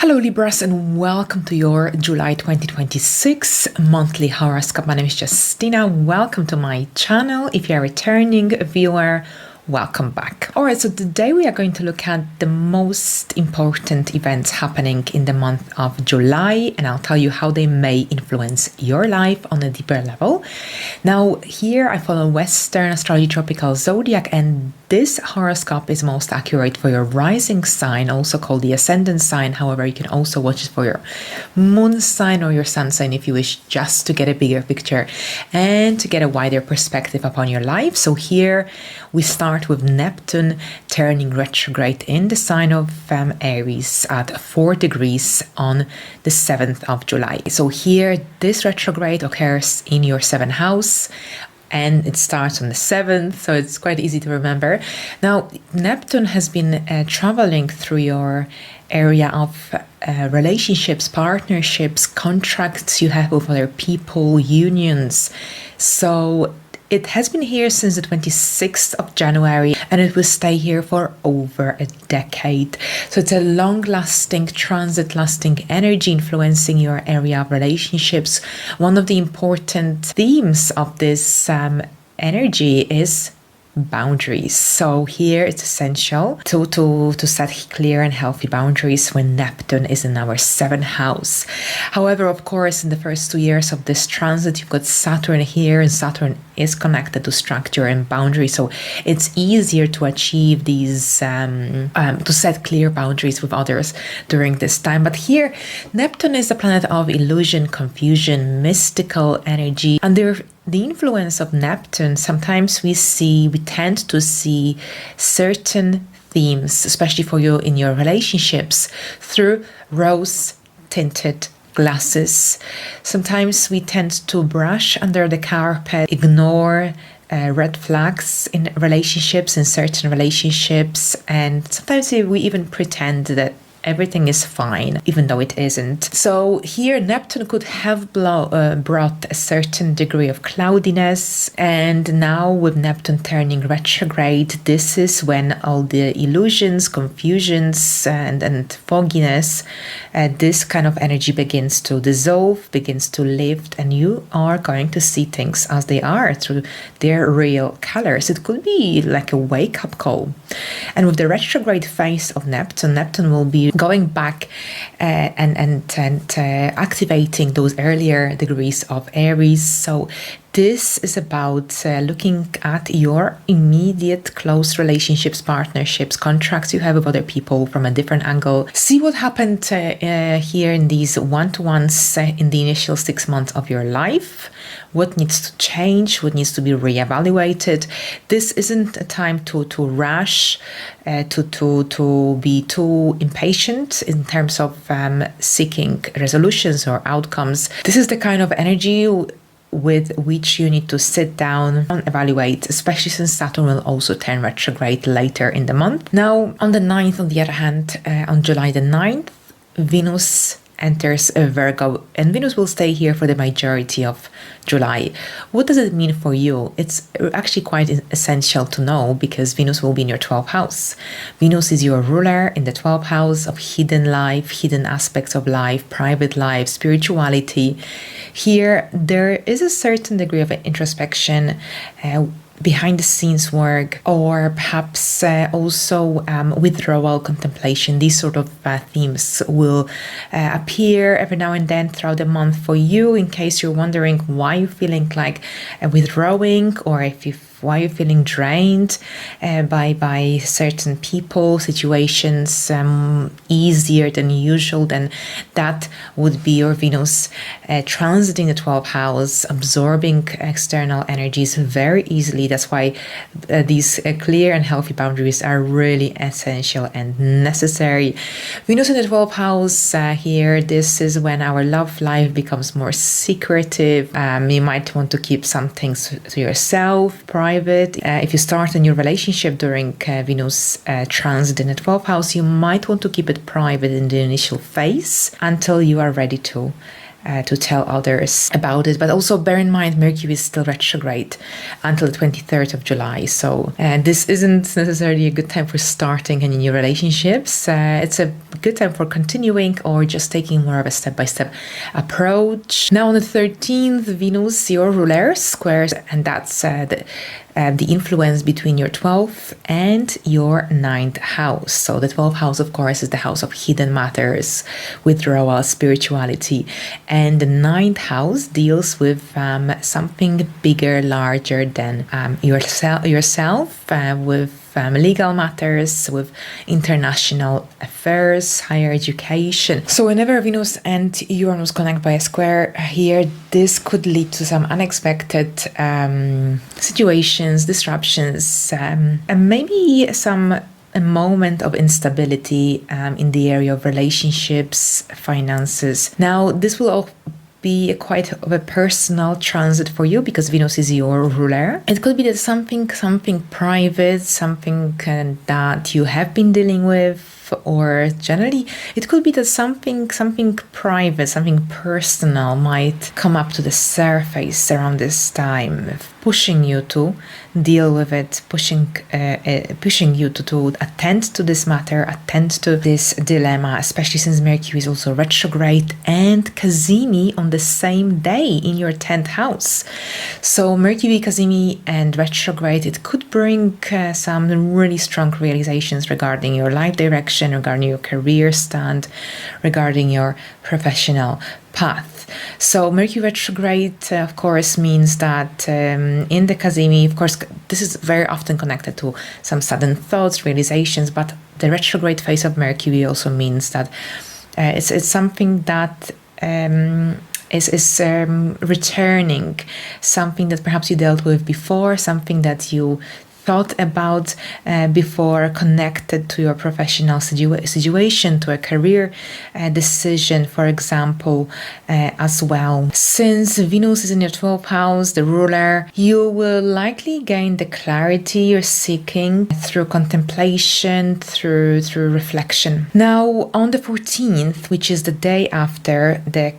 Hello Libras, and welcome to your July 2026 monthly horoscope. My name is Justina. Welcome to my channel. If you're a returning viewer, welcome back. Alright, so today we are going to look at the most important events happening in the month of July, and I'll tell you how they may influence your life on a deeper level. Now, here I follow Western astrology tropical zodiac, and this horoscope is most accurate for your rising sign, also called the ascendant sign. However, you can also watch it for your moon sign or your sun sign if you wish, just to get a bigger picture and to get a wider perspective upon your life. So here we start with Neptune turning retrograde in the sign of Aries at 4 degrees on the 7th of July. So here this retrograde occurs in your 7th house, and it starts on the 7th, so it's quite easy to remember. Now, Neptune has been traveling through your area of relationships, partnerships, contracts you have with other people, unions. So it has been here since the 26th of January, and it will stay here for over a decade. So it's a long-lasting, transit-lasting energy influencing your area of relationships. One of the important themes of this energy is boundaries. So here it's essential to set clear and healthy boundaries when Neptune is in our 7th house. However, of course, in the first 2 years of this transit, you've got Saturn here, and Saturn is connected to structure and boundaries, so it's easier to achieve these to set clear boundaries with others during this time. But here Neptune is the planet of illusion, confusion, mystical energy, and the influence of Neptune, sometimes we tend to see certain themes, especially for you in your relationships, through rose-tinted glasses. Sometimes we tend to brush under the carpet, ignore red flags in relationships, in certain relationships, and sometimes we even pretend that everything is fine, even though it isn't. So here Neptune could have brought a certain degree of cloudiness, and now with Neptune turning retrograde, this is when all the illusions, confusions, and fogginess, this kind of energy begins to dissolve, begins to lift, and you are going to see things as they are through their real colors. It could be like a wake-up call. And with the retrograde phase of Neptune will be going back and activating those earlier degrees of Aries. So this is about looking at your immediate close relationships, partnerships, contracts you have with other people from a different angle. See what happened here in these one-to-ones in the initial 6 months of your life. What needs to change? What needs to be reevaluated? This isn't a time to rush, to be too impatient in terms of seeking resolutions or outcomes. This is the kind of energy with which you need to sit down and evaluate, especially since Saturn will also turn retrograde later in the month. Now, on the 9th, on the other hand, on July the 9th, Venus enters Virgo, and Venus will stay here for the majority of July. What does it mean for you? It's actually quite essential to know, because Venus will be in your 12th house. Venus is your ruler in the 12th house of hidden life, hidden aspects of life, private life, spirituality. Here there is a certain degree of introspection, behind the scenes work, or perhaps also withdrawal, contemplation. These sort of themes will appear every now and then throughout the month for you, in case you're wondering why you're feeling like withdrawing, or why you're feeling drained by certain people, situations, easier than usual. Then that would be your Venus transiting the 12th house, absorbing external energies very easily. That's why these clear and healthy boundaries are really essential and necessary. Venus in the 12th house here, this is when our love life becomes more secretive. You might want to keep some things to yourself, private. If you start a new relationship during Venus transit in the 12th house, you might want to keep it private in the initial phase until you are ready to to tell others about it. But also bear in mind, Mercury is still retrograde until the 23rd of July. So this isn't necessarily a good time for starting any new relationships. It's a good time for continuing or just taking more of a step-by-step approach. Now on the 13th, Venus, your ruler, squares, and that's the influence between your 12th and your 9th house. So the 12th house, of course, is the house of hidden matters, withdrawal, spirituality. And the 9th house deals with something bigger, larger than yourself, with legal matters, with international affairs, higher education. So whenever Venus and Uranus connect by a square here, this could lead to some unexpected situations, disruptions, and maybe a moment of instability in the area of relationships, finances. Now, this will all be quite of a personal transit for you because Venus is your ruler. It could be that something private, something that you have been dealing with, or generally it could be that something private, something personal might come up to the surface around this time, pushing you to deal with it, pushing you to attend to this matter, attend to this dilemma, especially since Mercury is also retrograde and Cazimi on the same day in your 10th house. So Mercury, Cazimi and retrograde, it could bring some really strong realizations regarding your life direction, regarding your career stand, regarding your professional path. So Mercury retrograde, of course, means that in the Cazimi, of course, this is very often connected to some sudden thoughts, realizations, but the retrograde phase of Mercury also means that it's something that is returning, something that perhaps you dealt with before, something that you thought about before, connected to your professional situation, to a career decision, for example, as well. Since Venus is in your 12th house, the ruler, you will likely gain the clarity you're seeking through contemplation, through reflection. Now, on the 14th, which is the day after the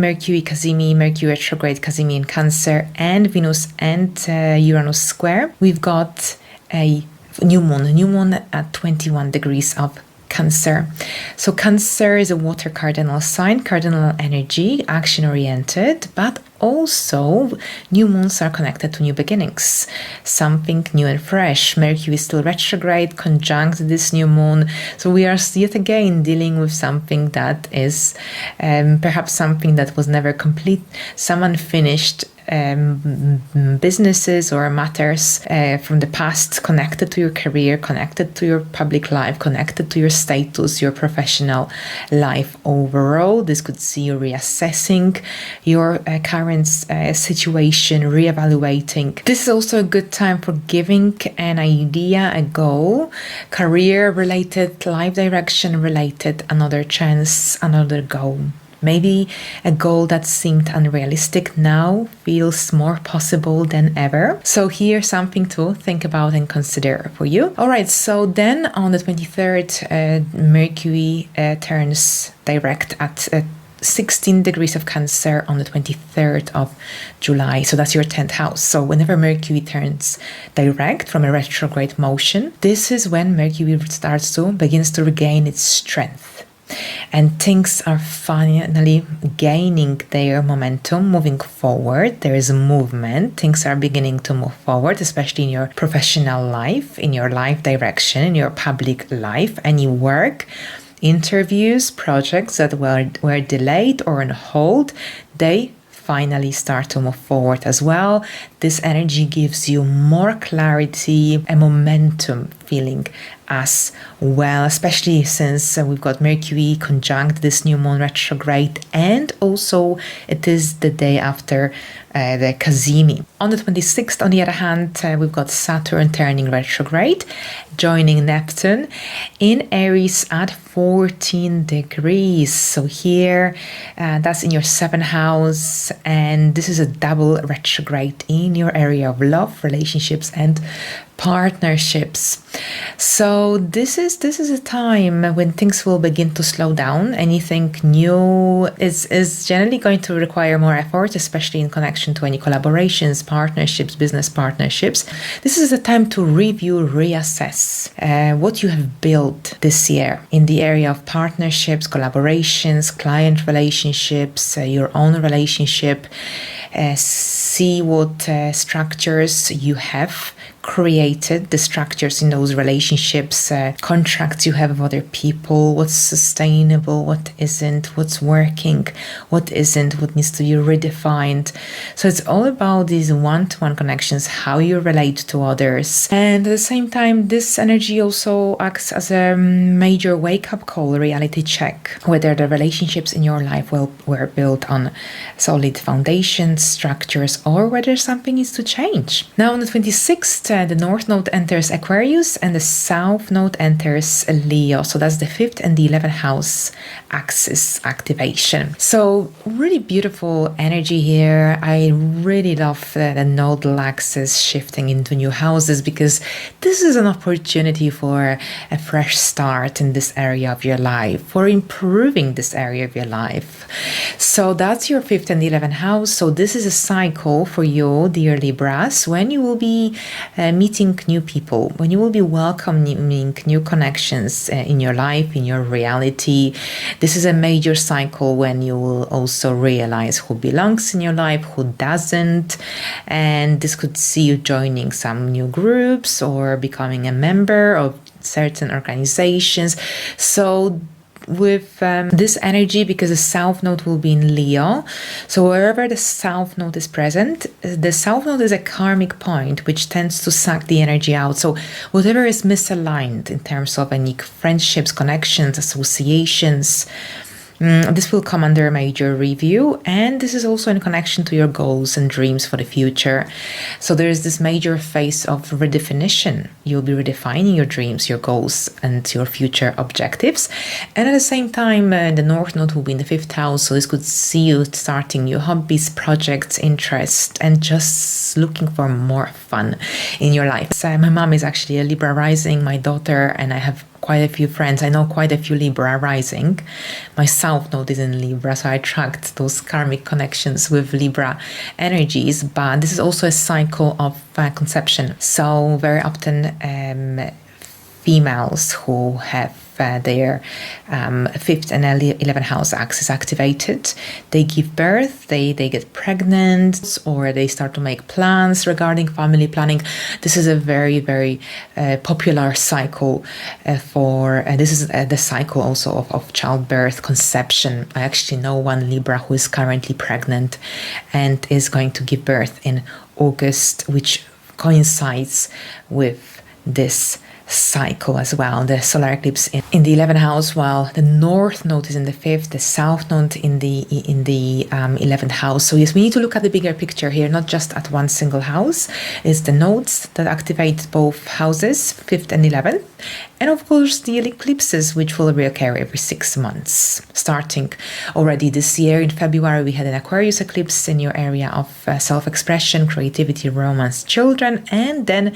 Mercury retrograde, Cazimi in Cancer, and Venus and Uranus square, we've got a new moon at 21 degrees of Cancer. So Cancer is a water cardinal sign, cardinal energy, action oriented, but also new moons are connected to new beginnings, something new and fresh. Mercury is still retrograde, conjunct this new moon. So we are yet again dealing with something that is perhaps something that was never complete, some unfinished businesses or matters from the past, connected to your career, connected to your public life, connected to your status, your professional life overall. This could see you reassessing your current situation, reevaluating. This is also a good time for giving an idea, a goal, career related, life direction related, another chance, another goal. Maybe a goal that seemed unrealistic now feels more possible than ever. So here's something to think about and consider for you. All right, so then on the 23rd, Mercury turns direct at 16 degrees of Cancer on the 23rd of July. So that's your 10th house. So whenever Mercury turns direct from a retrograde motion, this is when Mercury begins to regain its strength. And things are finally gaining their momentum, moving forward. There is a movement. Things are beginning to move forward, especially in your professional life, in your life direction, in your public life, any work, interviews, projects that were delayed or on hold, they finally start to move forward as well. This energy gives you more clarity, a momentum feeling as well, especially since we've got Mercury conjunct this new moon retrograde, and also it is the day after the Cazimi. On the 26th, on the other hand, we've got Saturn turning retrograde, joining Neptune in Aries at 14 degrees. So here, that's in your 7th house, and this is a double retrograde in your area of love, relationships, and partnerships. So this is a time when things will begin to slow down. Anything new is generally going to require more effort, especially in connection to any collaborations, partnerships, business partnerships. This is a time to review, reassess what you have built this year in the area of partnerships, collaborations, client relationships, your own relationship. See what structures you have created, the structures in those relationships, contracts you have with other people, what's sustainable, what isn't, what's working, what isn't, what needs to be redefined. So it's all about these one-to-one connections, how you relate to others. And at the same time, this energy also acts as a major wake-up call, reality check, whether the relationships in your life were built on solid foundations, structures, or whether something needs to change. Now on the 26th, the North Node enters Aquarius and the South Node enters Leo. So that's the 5th and the 11th house axis activation. So really beautiful energy here. I really love the nodal axis shifting into new houses, because this is an opportunity for a fresh start in this area of your life, for improving this area of your life. So that's your 5th and 11th house. So this is a cycle for you, dear Libras, when you will be meeting new people, when you will be welcoming new connections in your life, in your reality. This is a major cycle when you will also realize who belongs in your life, who doesn't. And this could see you joining some new groups or becoming a member of certain organizations. So with this energy, because the South Node will be in Leo, so wherever the South Node is present, the South Node is a karmic point which tends to suck the energy out. So whatever is misaligned in terms of any friendships, connections, associations, this will come under a major review, and this is also in connection to your goals and dreams for the future. So there is this major phase of redefinition. You'll be redefining your dreams, your goals, and your future objectives. And at the same time, the North Node will be in the 5th house, so this could see you starting new hobbies, projects, interest, and just looking for more fun in your life. So my mom is actually a Libra rising, my daughter, and I have quite a few friends. I know quite a few Libra rising. My South Node is in Libra, so I attract those karmic connections with Libra energies. But this is also a cycle of conception. So very often females who have their 5th and 11th house axis activated, they give birth, they get pregnant, or they start to make plans regarding family planning. This is a very, very popular cycle for, this is the cycle also of childbirth, conception. I actually know one Libra who is currently pregnant and is going to give birth in August, which coincides with this cycle as well. The solar eclipse in the 11th house, while the North Node is in the 5th, the South Node in the 11th house. So yes, we need to look at the bigger picture here, not just at one single house. It's the nodes that activate both houses, 5th and 11th, and of course the eclipses, which will reoccur every 6 months. Starting already this year in February, we had an Aquarius eclipse in your area of self-expression, creativity, romance, children, and then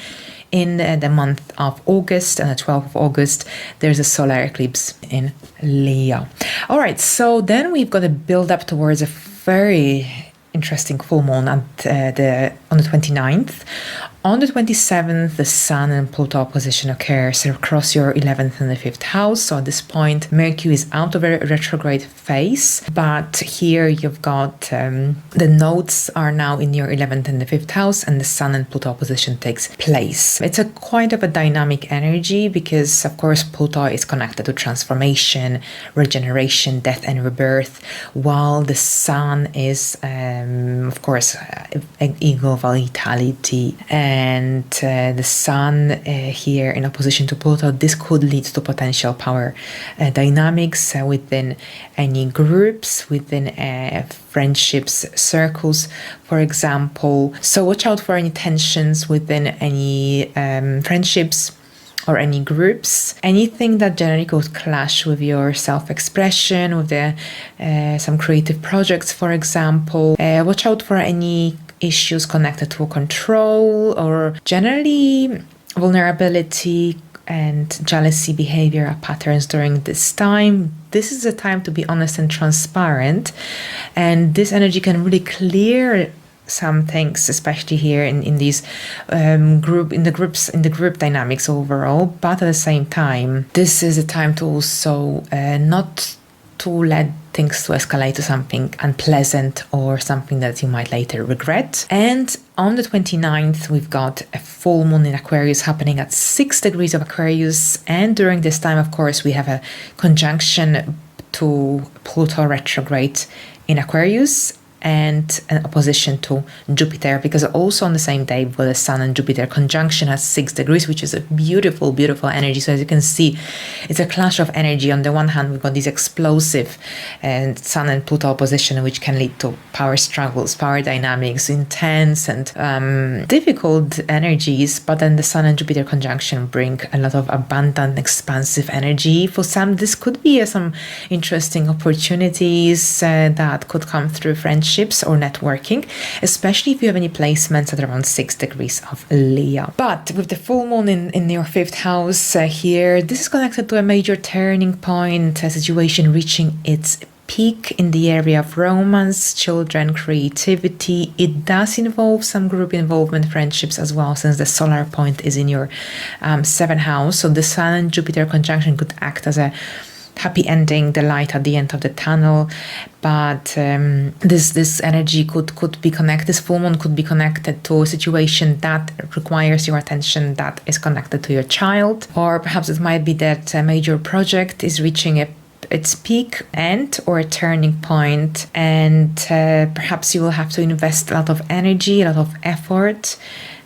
in the month of August, on the 12th of August, there's a solar eclipse in Leo. All right, so then we've got to build up towards a very interesting full moon on the 29th. On the 27th, the Sun and Pluto opposition occurs across your 11th and the 5th house. So at this point, Mercury is out of a retrograde phase. But here you've got the nodes are now in your 11th and the 5th house, and the Sun and Pluto opposition takes place. It's a quite of a dynamic energy because, of course, Pluto is connected to transformation, regeneration, death, and rebirth, while the Sun is, of course, ego, vitality, and the Sun here in opposition to Pluto, this could lead to potential power dynamics within any groups, within friendships circles, for example. So watch out for any tensions within any friendships or any groups, anything that generally could clash with your self-expression, with some creative projects, for example. Watch out for any issues connected to control or generally vulnerability and jealousy behavior patterns during this time. This is a time to be honest and transparent, and this energy can really clear some things, especially here in these group dynamics overall. But at the same time, this is a time to also not to let things to escalate to something unpleasant or something that you might later regret. And on the 29th, we've got a full moon in Aquarius happening at 6 degrees of Aquarius. And during this time, of course, we have a conjunction to Pluto retrograde in Aquarius and an opposition to Jupiter, because also on the same day with the Sun and Jupiter conjunction at 6 degrees, which is a beautiful, beautiful energy. So as you can see, it's a clash of energy. On the one hand, we've got these explosive and Sun and Pluto opposition, which can lead to power struggles, power dynamics, intense and difficult energies. But then the Sun and Jupiter conjunction bring a lot of abundant, expansive energy. For some, this could be some interesting opportunities that could come through friendship or networking, especially if you have any placements at around 6 degrees of Leo. But with the full moon in your 5th house here, this is connected to a major turning point, a situation reaching its peak in the area of romance, children, creativity. It does involve some group involvement, friendships as well, since the solar point is in your 7th house. So the Sun and Jupiter conjunction could act as a happy ending, the light at the end of the tunnel. But this energy could be connected, this full moon could be connected to a situation that requires your attention, that is connected to your child, or perhaps it might be that a major project is reaching its peak end or a turning point, and perhaps you will have to invest a lot of energy, a lot of effort.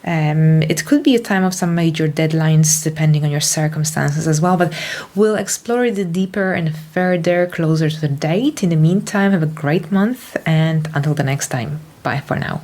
It could be a time of some major deadlines depending on your circumstances as well, but we'll explore it deeper and further closer to the date. In the meantime, have a great month, and until the next time, bye for now.